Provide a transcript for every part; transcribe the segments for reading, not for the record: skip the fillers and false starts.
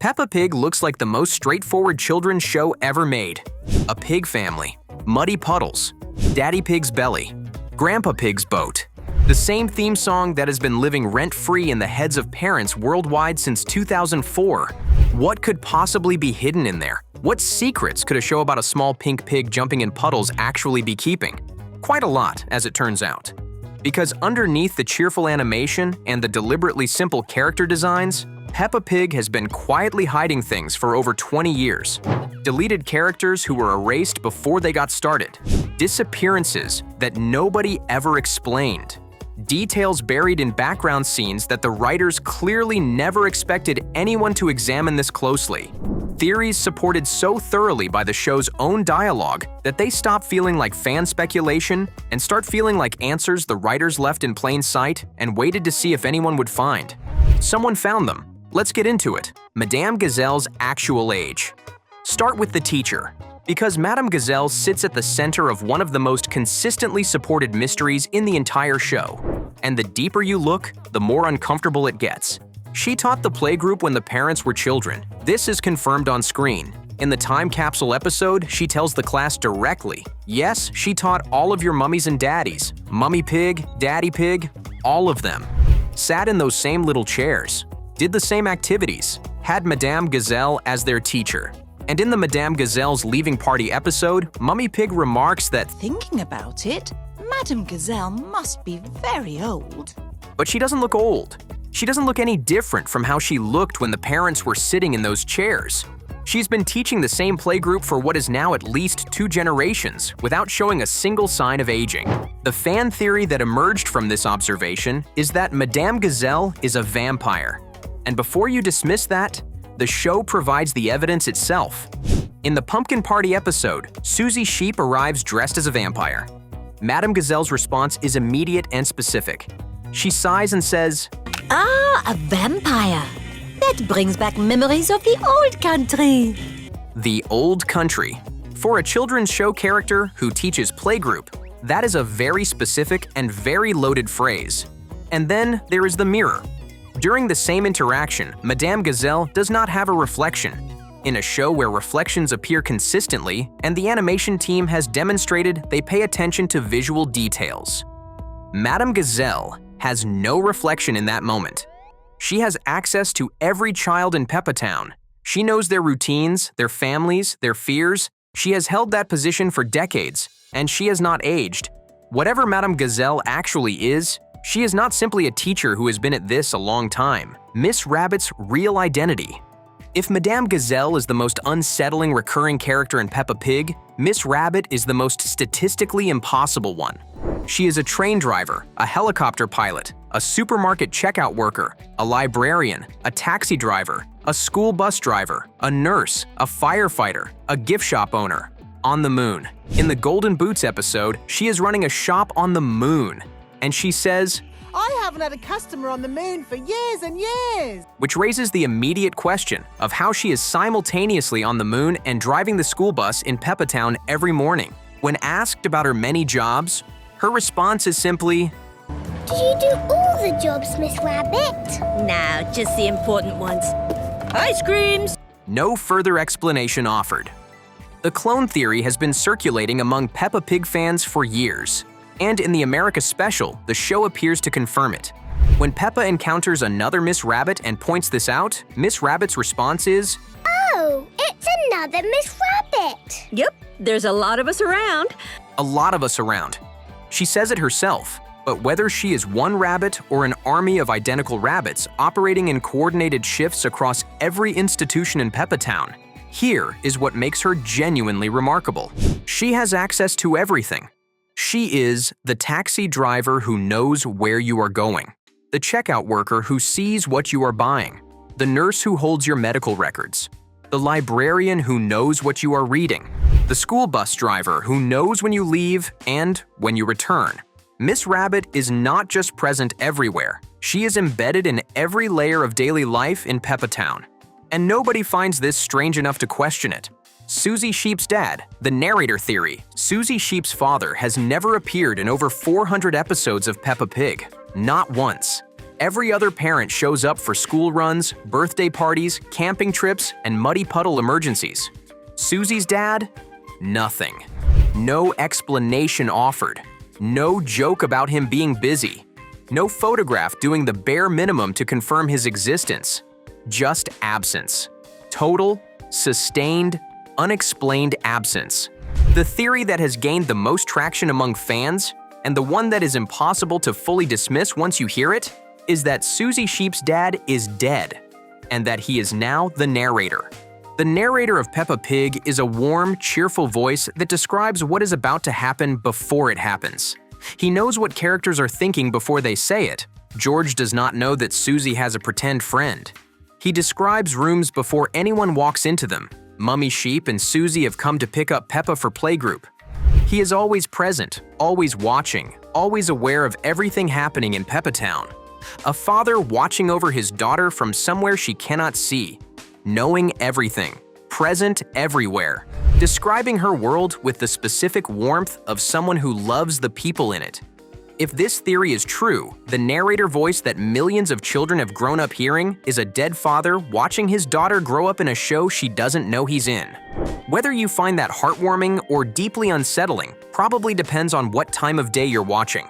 Peppa Pig looks like the most straightforward children's show ever made. A pig family, muddy puddles, Daddy Pig's belly, Grandpa Pig's boat. The same theme song that has been living rent-free in the heads of parents worldwide since 2004. What could possibly be hidden in there? What secrets could a show about a small pink pig jumping in puddles actually be keeping? Quite a lot, as it turns out. Because underneath the cheerful animation and the deliberately simple character designs, Peppa Pig has been quietly hiding things for over 20 years. Deleted characters who were erased before they got started. Disappearances that nobody ever explained. Details buried in background scenes that the writers clearly never expected anyone to examine this closely. Theories supported so thoroughly by the show's own dialogue that they stop feeling like fan speculation and start feeling like answers the writers left in plain sight and waited to see if anyone would find. Someone found them. Let's get into it. Madame Gazelle's actual age. Start with the teacher, because Madame Gazelle sits at the center of one of the most consistently supported mysteries in the entire show. And the deeper you look, the more uncomfortable it gets. She taught the playgroup when the parents were children. This is confirmed on screen. In the time capsule episode, she tells the class directly, yes, she taught all of your mummies and daddies, Mummy Pig, Daddy Pig, all of them. Sat in those same little chairs, did the same activities, had Madame Gazelle as their teacher. And in the Madame Gazelle's leaving party episode, Mummy Pig remarks that, thinking about it, Madame Gazelle must be very old. But she doesn't look old. She doesn't look any different from how she looked when the parents were sitting in those chairs. She's been teaching the same playgroup for what is now at least 2 generations without showing a single sign of aging. The fan theory that emerged from this observation is that Madame Gazelle is a vampire. And before you dismiss that, the show provides the evidence itself. In the Pumpkin Party episode, Susie Sheep arrives dressed as a vampire. Madame Gazelle's response is immediate and specific. She sighs and says, "Ah, a vampire. That brings back memories of the old country." The old country. For a children's show character who teaches playgroup, that is a very specific and very loaded phrase. And then there is the mirror. During the same interaction, Madame Gazelle does not have a reflection. In a show where reflections appear consistently, and the animation team has demonstrated they pay attention to visual details. Madame Gazelle has no reflection in that moment. She has access to every child in Peppa Town. She knows their routines, their families, their fears. She has held that position for decades, and she has not aged. Whatever Madame Gazelle actually is, she is not simply a teacher who has been at this a long time. Miss Rabbit's real identity. If Madame Gazelle is the most unsettling recurring character in Peppa Pig, Miss Rabbit is the most statistically impossible one. She is a train driver, a helicopter pilot, a supermarket checkout worker, a librarian, a taxi driver, a school bus driver, a nurse, a firefighter, a gift shop owner. On the moon. In the Golden Boots episode, she is running a shop on the moon. And she says, "I haven't had a customer on the moon for years and years." Which raises the immediate question of how she is simultaneously on the moon and driving the school bus in Peppa Town every morning. When asked about her many jobs, her response is simply, "Do you do all the jobs, Miss Rabbit?" No, just the important ones. Ice creams! No further explanation offered. The clone theory has been circulating among Peppa Pig fans for years. And in the America special, the show appears to confirm it. When Peppa encounters another Miss Rabbit and points this out, Miss Rabbit's response is, "Oh, it's another Miss Rabbit." Yep, there's a lot of us around. a lot of us around. She says it herself, but whether she is one rabbit or an army of identical rabbits operating in coordinated shifts across every institution in Peppa Town, here is what makes her genuinely remarkable. She has access to everything. She is the taxi driver who knows where you are going, the checkout worker who sees what you are buying, the nurse who holds your medical records, the librarian who knows what you are reading, the school bus driver who knows when you leave and when you return. Miss Rabbit is not just present everywhere. She is embedded in every layer of daily life in Peppa Town. And nobody finds this strange enough to question it. Susie Sheep's dad, the narrator theory. Susie Sheep's father has never appeared in over 400 episodes of Peppa Pig. Not once. Every other parent shows up for school runs, birthday parties, camping trips, and muddy puddle emergencies. Susie's dad? Nothing. No explanation offered. No joke about him being busy. No photograph doing the bare minimum to confirm his existence. Just absence. Total, sustained, unexplained absence. The theory that has gained the most traction among fans, and the one that is impossible to fully dismiss once you hear it, is that Susie Sheep's dad is dead, and that he is now the narrator. The narrator of Peppa Pig is a warm, cheerful voice that describes what is about to happen before it happens. He knows what characters are thinking before they say it. George does not know that Susie has a pretend friend. He describes rooms before anyone walks into them. Mummy Sheep and Susie have come to pick up Peppa for playgroup. He is always present, always watching, always aware of everything happening in Peppa Town. A father watching over his daughter from somewhere she cannot see. Knowing everything, present everywhere, describing her world with the specific warmth of someone who loves the people in it. If this theory is true, the narrator voice that millions of children have grown up hearing is a dead father watching his daughter grow up in a show she doesn't know he's in. Whether you find that heartwarming or deeply unsettling probably depends on what time of day you're watching.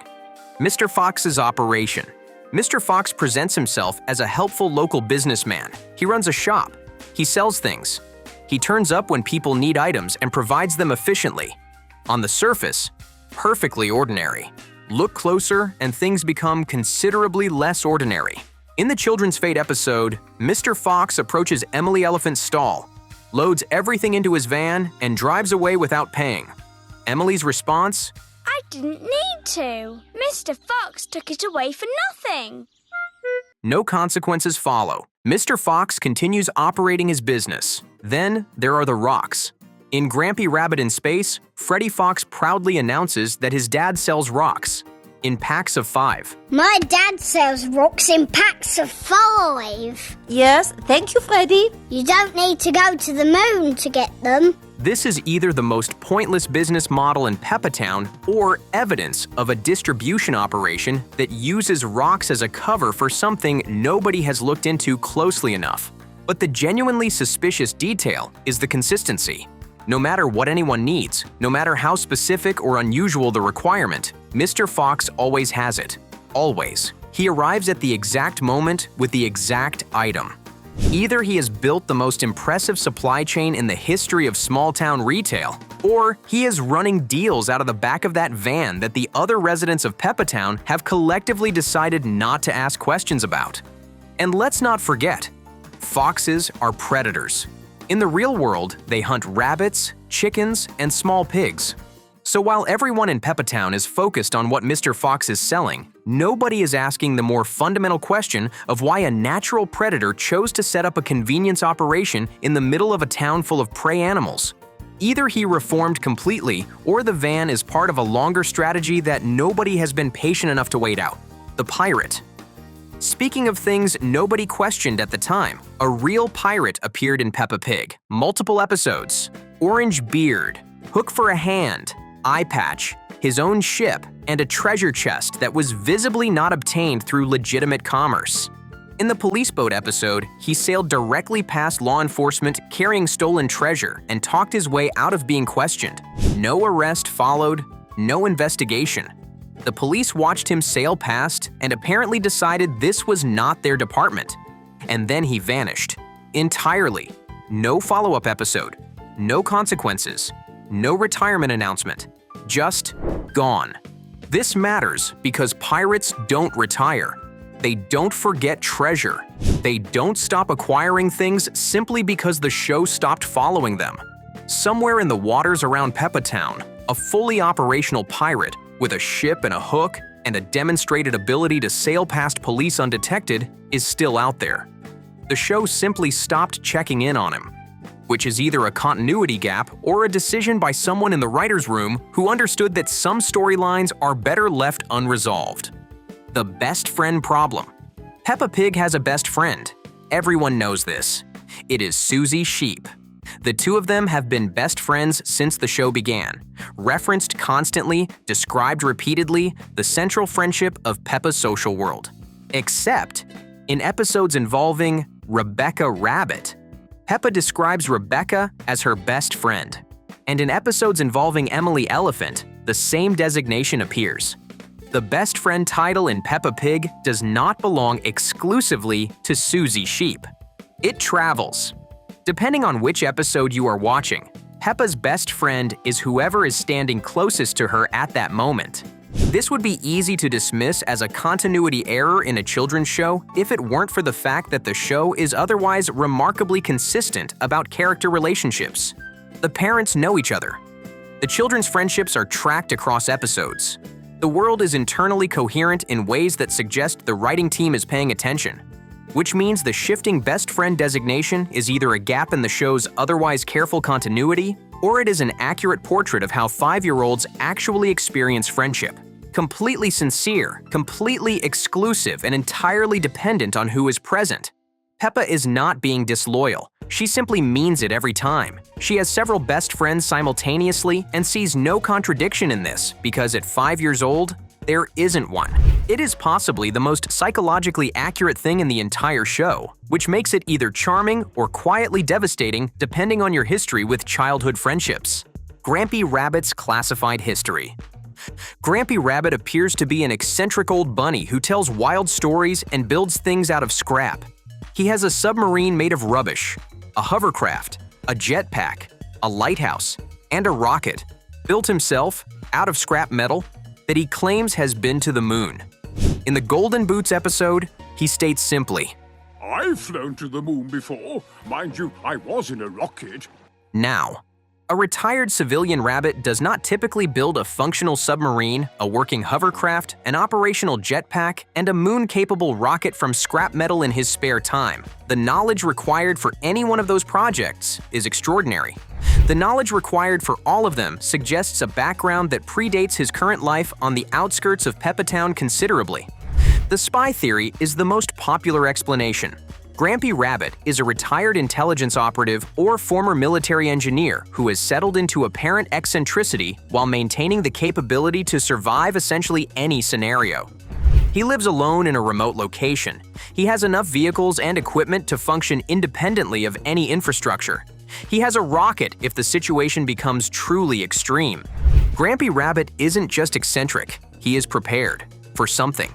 Mr. Fox's operation. Mr. Fox presents himself as a helpful local businessman. He runs a shop. He sells things. He turns up when people need items and provides them efficiently. On the surface, perfectly ordinary. Look closer and things become considerably less ordinary. In the Children's Fate episode, Mr. Fox approaches Emily Elephant's stall, loads everything into his van, and drives away without paying. Emily's response? I didn't need to. Mr. Fox took it away for nothing. No consequences follow. Mr. Fox continues operating his business. Then there are the rocks. In Grampy Rabbit in Space, Freddy Fox proudly announces that his dad sells rocks in packs of 5. My dad sells rocks in packs of 5. Yes, thank you, Freddy. You don't need to go to the moon to get them. This is either the most pointless business model in Peppa Town or evidence of a distribution operation that uses rocks as a cover for something nobody has looked into closely enough. But the genuinely suspicious detail is the consistency. No matter what anyone needs, no matter how specific or unusual the requirement, Mr. Fox always has it. Always. He arrives at the exact moment with the exact item. Either he has built the most impressive supply chain in the history of small-town retail, or he is running deals out of the back of that van that the other residents of Peppa Town have collectively decided not to ask questions about. And let's not forget, foxes are predators. In the real world, they hunt rabbits, chickens, and small pigs. So while everyone in Peppa Town is focused on what Mr. Fox is selling, nobody is asking the more fundamental question of why a natural predator chose to set up a convenience operation in the middle of a town full of prey animals. Either he reformed completely, or the van is part of a longer strategy that nobody has been patient enough to wait out. The pirate. Speaking of things nobody questioned at the time, a real pirate appeared in Peppa Pig. Multiple episodes. Orange beard, hook for a hand, eye patch, his own ship, and a treasure chest that was visibly not obtained through legitimate commerce. In the police boat episode, he sailed directly past law enforcement carrying stolen treasure and talked his way out of being questioned. No arrest followed, no investigation. The police watched him sail past and apparently decided this was not their department. And then he vanished. Entirely. No follow-up episode. No consequences. No retirement announcement. Just gone. This matters because pirates don't retire. They don't forget treasure. They don't stop acquiring things simply because the show stopped following them. Somewhere in the waters around Peppa Town, a fully operational pirate with a ship and a hook and a demonstrated ability to sail past police undetected is still out there. The show simply stopped checking in on him, which is either a continuity gap or a decision by someone in the writer's room who understood that some storylines are better left unresolved. The best friend problem. Peppa Pig has a best friend. Everyone knows this. It is Susie Sheep. The two of them have been best friends since the show began. Referenced constantly, described repeatedly, the central friendship of Peppa's social world. Except in episodes involving Rebecca Rabbit. Peppa describes Rebecca as her best friend. And in episodes involving Emily Elephant, the same designation appears. The best friend title in Peppa Pig does not belong exclusively to Susie Sheep. It travels. Depending on which episode you are watching, Peppa's best friend is whoever is standing closest to her at that moment. This would be easy to dismiss as a continuity error in a children's show if it weren't for the fact that the show is otherwise remarkably consistent about character relationships. The parents know each other. The children's friendships are tracked across episodes. The world is internally coherent in ways that suggest the writing team is paying attention, which means the shifting best friend designation is either a gap in the show's otherwise careful continuity, or it is an accurate portrait of how 5-year-olds actually experience friendship. Completely sincere, completely exclusive, and entirely dependent on who is present. Peppa is not being disloyal. She simply means it every time. She has several best friends simultaneously and sees no contradiction in this because at 5 years old, there isn't one. It is possibly the most psychologically accurate thing in the entire show, which makes it either charming or quietly devastating depending on your history with childhood friendships. Grampy Rabbit's classified history. Grampy Rabbit appears to be an eccentric old bunny who tells wild stories and builds things out of scrap. He has a submarine made of rubbish, a hovercraft, a jetpack, a lighthouse, and a rocket, built himself out of scrap metal, that he claims has been to the moon. In the Golden Boots episode, he states simply, "I've flown to the moon before. Mind you, I was in a rocket." Now, a retired civilian rabbit does not typically build a functional submarine, a working hovercraft, an operational jetpack, and a moon-capable rocket from scrap metal in his spare time. The knowledge required for any one of those projects is extraordinary. The knowledge required for all of them suggests a background that predates his current life on the outskirts of Peppa Town considerably. The spy theory is the most popular explanation. Grampy Rabbit is a retired intelligence operative or former military engineer who has settled into apparent eccentricity while maintaining the capability to survive essentially any scenario. He lives alone in a remote location. He has enough vehicles and equipment to function independently of any infrastructure. He has a rocket if the situation becomes truly extreme. Grampy Rabbit isn't just eccentric, he is prepared for something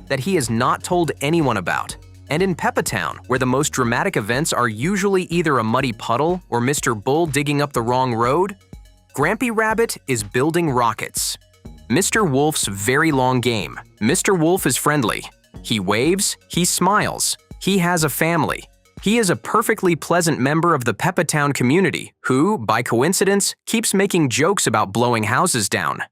that he has not told anyone about. And in Peppa Town, where the most dramatic events are usually either a muddy puddle or Mr. Bull digging up the wrong road, Grampy Rabbit is building rockets. Mr. Wolf's very long game. Mr. Wolf is friendly. He waves, he smiles. He has a family. He is a perfectly pleasant member of the Peppa Town community who, by coincidence, keeps making jokes about blowing houses down.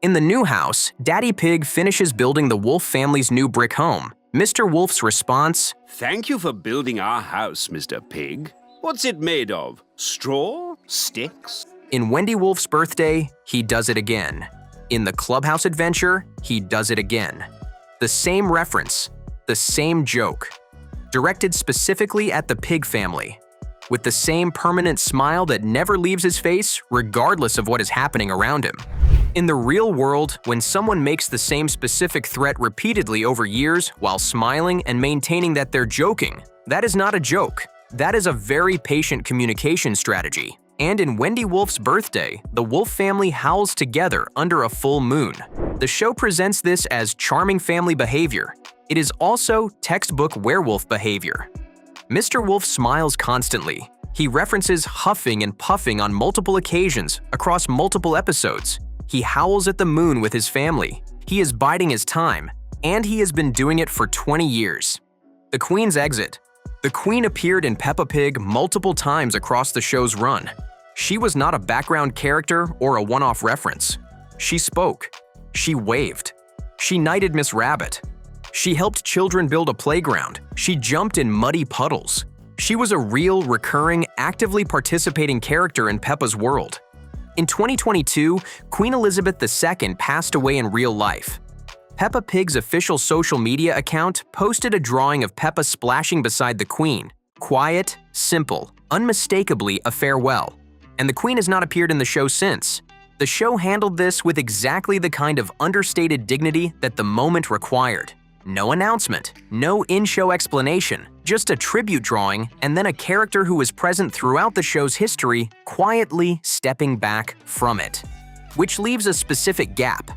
In the new house, Daddy Pig finishes building the Wolf family's new brick home. Mr. Wolf's response, "Thank you for building our house, Mr. Pig. What's it made of? Straw? Sticks?" In Wendy Wolf's birthday, he does it again. In the Clubhouse Adventure, he does it again. The same reference, the same joke, directed specifically at the Pig family, with the same permanent smile that never leaves his face regardless of what is happening around him. In the real world, when someone makes the same specific threat repeatedly over years while smiling and maintaining that they're joking, that is not a joke. That is a very patient communication strategy. And in Wendy Wolf's birthday, the Wolf family howls together under a full moon. The show presents this as charming family behavior. It is also textbook werewolf behavior. Mr. Wolf smiles constantly. He references huffing and puffing on multiple occasions across multiple episodes. He howls at the moon with his family. He is biding his time, and he has been doing it for 20 years. The Queen's exit. The Queen appeared in Peppa Pig multiple times across the show's run. She was not a background character or a one-off reference. She spoke. She waved. She knighted Miss Rabbit. She helped children build a playground. She jumped in muddy puddles. She was a real, recurring, actively participating character in Peppa's world. In 2022, Queen Elizabeth II passed away in real life. Peppa Pig's official social media account posted a drawing of Peppa splashing beside the Queen. Quiet, simple, unmistakably a farewell. And the Queen has not appeared in the show since. The show handled this with exactly the kind of understated dignity that the moment required. No announcement, no in-show explanation, just a tribute drawing and then a character who was present throughout the show's history quietly stepping back from it. Which leaves a specific gap.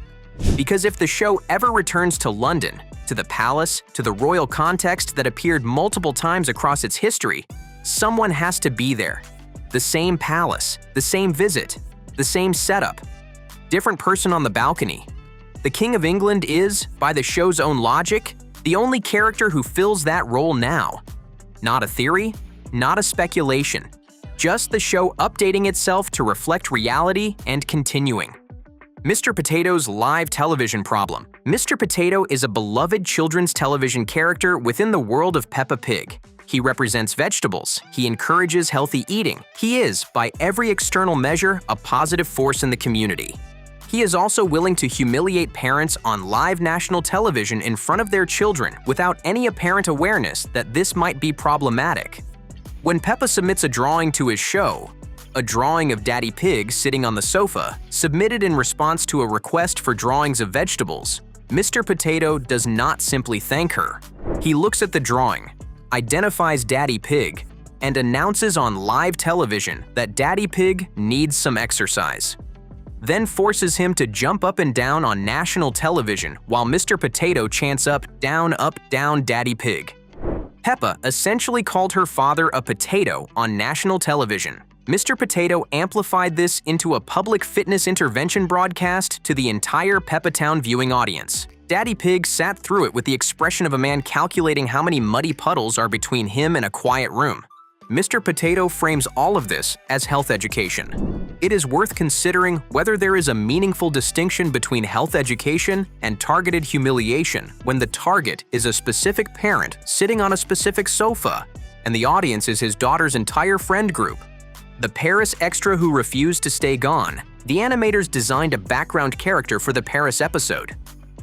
Because if the show ever returns to London, to the palace, to the royal context that appeared multiple times across its history, someone has to be there. The same palace, the same visit, the same setup. Different person on the balcony. The King of England is, by the show's own logic, the only character who fills that role now. Not a theory, not a speculation. Just the show updating itself to reflect reality and continuing. Mr. Potato's live television problem. Mr. Potato is a beloved children's television character within the world of Peppa Pig. He represents vegetables. He encourages healthy eating. He is, by every external measure, a positive force in the community. He is also willing to humiliate parents on live national television in front of their children without any apparent awareness that this might be problematic. When Peppa submits a drawing to his show, a drawing of Daddy Pig sitting on the sofa, submitted in response to a request for drawings of vegetables, Mr. Potato does not simply thank her. He looks at the drawing, identifies Daddy Pig, and announces on live television that Daddy Pig needs some exercise. Then forces him to jump up and down on national television while Mr. Potato chants up, down, Daddy Pig. Peppa essentially called her father a potato on national television. Mr. Potato amplified this into a public fitness intervention broadcast to the entire Peppa Town viewing audience. Daddy Pig sat through it with the expression of a man calculating how many muddy puddles are between him and a quiet room. Mr. Potato frames all of this as health education. It is worth considering whether there is a meaningful distinction between health education and targeted humiliation when the target is a specific parent sitting on a specific sofa, and the audience is his daughter's entire friend group. The Paris extra who refused to stay gone, the animators designed a background character for the Paris episode.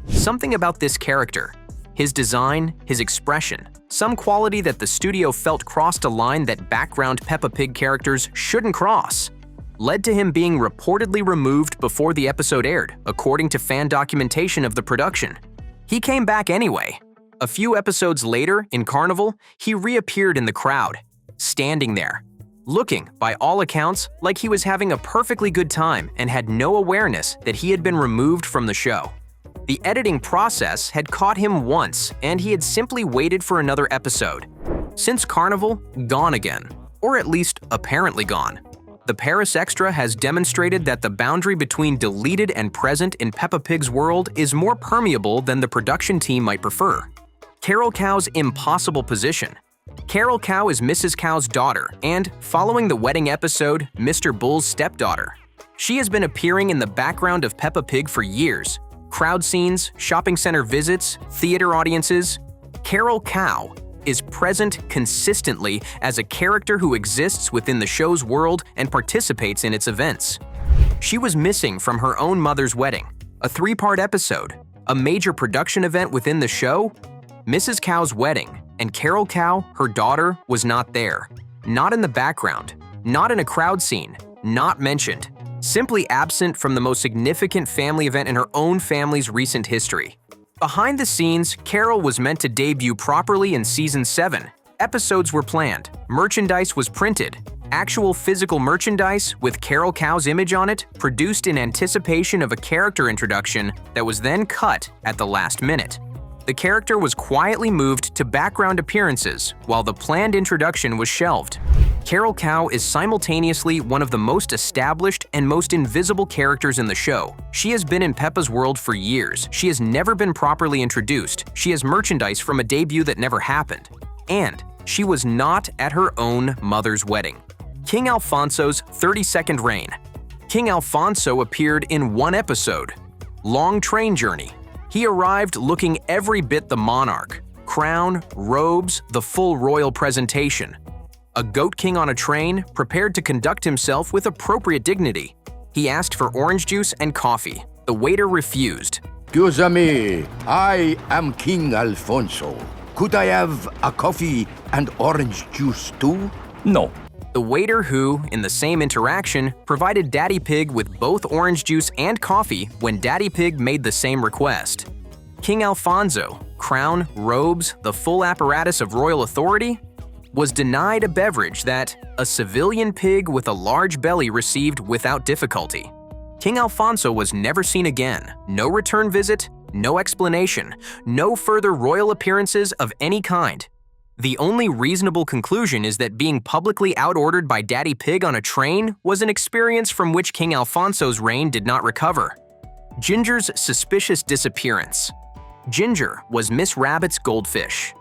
Something about this character, his design, his expression, some quality that the studio felt crossed a line that background Peppa Pig characters shouldn't cross, led to him being reportedly removed before the episode aired, according to fan documentation of the production. He came back anyway. A few episodes later, in Carnival, he reappeared in the crowd, standing there, looking, by all accounts, like he was having a perfectly good time and had no awareness that he had been removed from the show. The editing process had caught him once, and he had simply waited for another episode. Since Carnival, gone again, or at least apparently gone. The Paris Extra has demonstrated that the boundary between deleted and present in Peppa Pig's world is more permeable than the production team might prefer. Carol Cow's impossible position. Carol Cow is Mrs. Cow's daughter and, following the wedding episode, Mr. Bull's stepdaughter. She has been appearing in the background of Peppa Pig for years. Crowd scenes, shopping center visits, theater audiences. Carol Cow is present consistently as a character who exists within the show's world and participates in its events. She was missing from her own mother's wedding, a 3-part episode, a major production event within the show, Mrs. Cow's wedding, and Carol Cow, her daughter, was not there. Not in the background, not in a crowd scene, not mentioned. Simply absent from the most significant family event in her own family's recent history. Behind the scenes, Carol was meant to debut properly in Season 7. Episodes were planned, merchandise was printed, actual physical merchandise with Carol Cow's image on it, produced in anticipation of a character introduction that was then cut at the last minute. The character was quietly moved to background appearances while the planned introduction was shelved. Carol Cow is simultaneously one of the most established and most invisible characters in the show. She has been in Peppa's world for years. She has never been properly introduced. She has merchandise from a debut that never happened. And she was not at her own mother's wedding. King Alfonso's 32nd reign. King Alfonso appeared in one episode, Long Train Journey. He arrived looking every bit the monarch. Crown, robes, the full royal presentation. A goat king on a train, prepared to conduct himself with appropriate dignity. He asked for orange juice and coffee. The waiter refused. Excuse me, I am King Alfonso. Could I have a coffee and orange juice too? No. The waiter who, in the same interaction, provided Daddy Pig with both orange juice and coffee when Daddy Pig made the same request. King Alfonso, crown, robes, the full apparatus of royal authority, was denied a beverage that a civilian pig with a large belly received without difficulty. King Alfonso was never seen again. No return visit, no explanation, no further royal appearances of any kind. The only reasonable conclusion is that being publicly outordered by Daddy Pig on a train was an experience from which King Alfonso's reign did not recover. Ginger's suspicious disappearance. Ginger was Miss Rabbit's goldfish.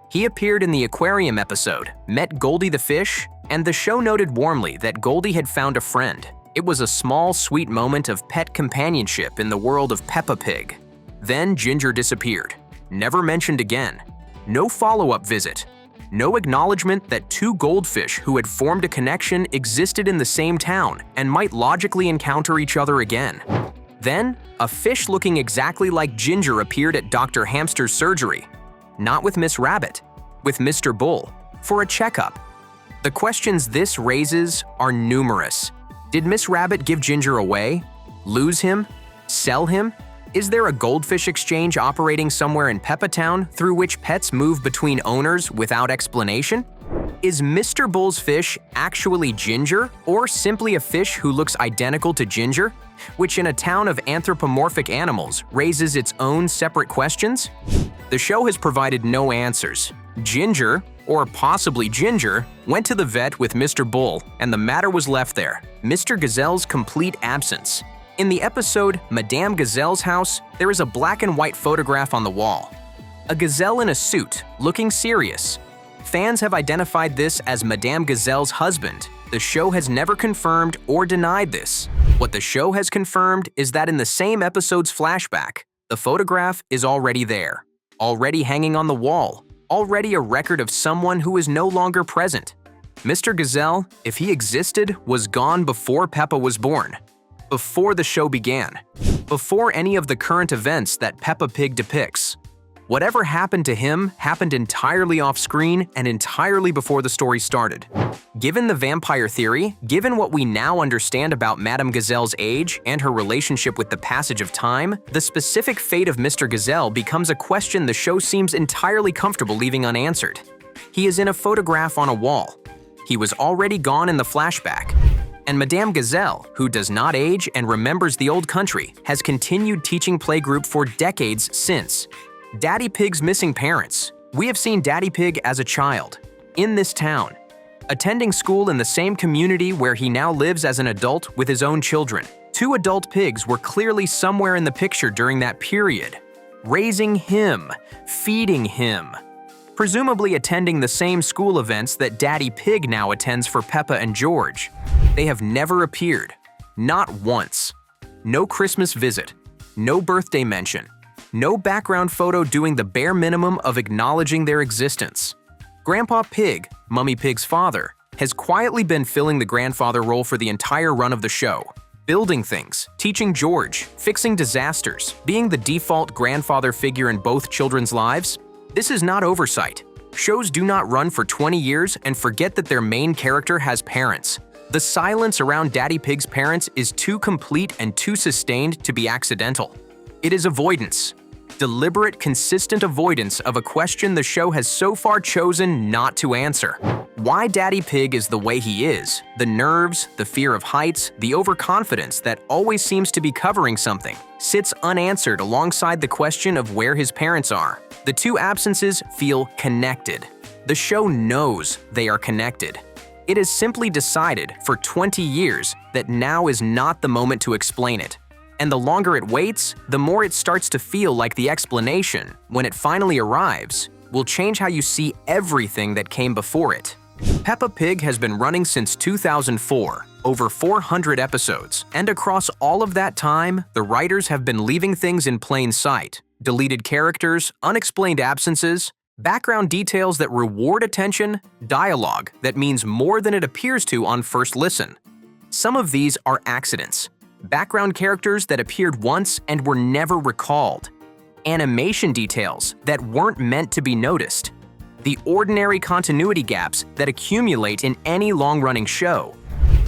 He appeared in the aquarium episode, met Goldie the fish, and the show noted warmly that Goldie had found a friend. It was a small, sweet moment of pet companionship in the world of Peppa Pig. Then Ginger disappeared. Never mentioned again. No follow-up visit. No acknowledgement that two goldfish who had formed a connection existed in the same town and might logically encounter each other again. Then, a fish looking exactly like Ginger appeared at Dr. Hamster's surgery. Not with Miss Rabbit, with Mr. Bull, for a checkup. The questions this raises are numerous. Did Miss Rabbit give Ginger away? Lose him? Sell him? Is there a goldfish exchange operating somewhere in Peppa Town through which pets move between owners without explanation? Is Mr. Bull's fish actually Ginger, or simply a fish who looks identical to Ginger, which in a town of anthropomorphic animals raises its own separate questions? The show has provided no answers. Ginger, or possibly Ginger, went to the vet with Mr. Bull, and the matter was left there. Mr. Gazelle's complete absence. In the episode Madame Gazelle's House, there is a black and white photograph on the wall. A gazelle in a suit, looking serious. Fans have identified this as Madame Gazelle's husband. The show has never confirmed or denied this. What the show has confirmed is that in the same episode's flashback, the photograph is already there, already hanging on the wall, already a record of someone who is no longer present. Mr. Gazelle, if he existed, was gone before Peppa was born, before the show began, before any of the current events that Peppa Pig depicts. Whatever happened to him happened entirely off-screen and entirely before the story started. Given the vampire theory, given what we now understand about Madame Gazelle's age and her relationship with the passage of time, the specific fate of Mr. Gazelle becomes a question the show seems entirely comfortable leaving unanswered. He is in a photograph on a wall. He was already gone in the flashback. And Madame Gazelle, who does not age and remembers the old country, has continued teaching playgroup for decades since. Daddy Pig's missing parents. We have seen Daddy Pig as a child, in this town, attending school in the same community where he now lives as an adult with his own children. Two adult pigs were clearly somewhere in the picture during that period, raising him, feeding him, presumably attending the same school events that Daddy Pig now attends for Peppa and George. They have never appeared, not once. No Christmas visit, no birthday mention. No background photo doing the bare minimum of acknowledging their existence. Grandpa Pig, Mummy Pig's father, has quietly been filling the grandfather role for the entire run of the show. Building things, teaching George, fixing disasters, being the default grandfather figure in both children's lives. This is not oversight. Shows do not run for 20 years and forget that their main character has parents. The silence around Daddy Pig's parents is too complete and too sustained to be accidental. It is avoidance. Deliberate, consistent avoidance of a question the show has so far chosen not to answer. Why Daddy Pig is the way he is, the nerves, the fear of heights, the overconfidence that always seems to be covering something, sits unanswered alongside the question of where his parents are. The two absences feel connected. The show knows they are connected. It has simply decided for 20 years that now is not the moment to explain it. And the longer it waits, the more it starts to feel like the explanation, when it finally arrives, will change how you see everything that came before it. Peppa Pig has been running since 2004, over 400 episodes, and across all of that time, the writers have been leaving things in plain sight. Deleted characters, unexplained absences, background details that reward attention, dialogue that means more than it appears to on first listen. Some of these are accidents. Background characters that appeared once and were never recalled. Animation details that weren't meant to be noticed. The ordinary continuity gaps that accumulate in any long-running show.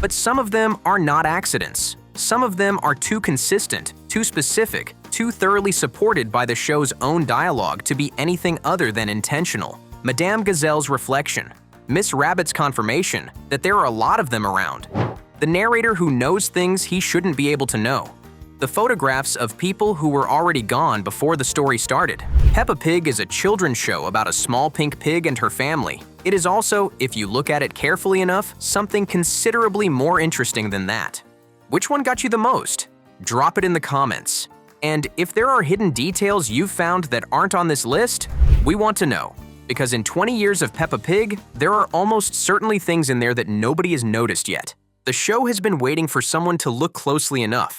But some of them are not accidents. Some of them are too consistent, too specific, too too thoroughly supported by the show's own dialogue to be anything other than intentional. Madame Gazelle's reflection, Miss Rabbit's confirmation that there are a lot of them around, the narrator who knows things he shouldn't be able to know, the photographs of people who were already gone before the story started. Peppa Pig is a children's show about a small pink pig and her family. It is also, if you look at it carefully enough, something considerably more interesting than that. Which one got you the most? Drop it in the comments. And if there are hidden details you've found that aren't on this list, we want to know. Because in 20 years of Peppa Pig, there are almost certainly things in there that nobody has noticed yet. The show has been waiting for someone to look closely enough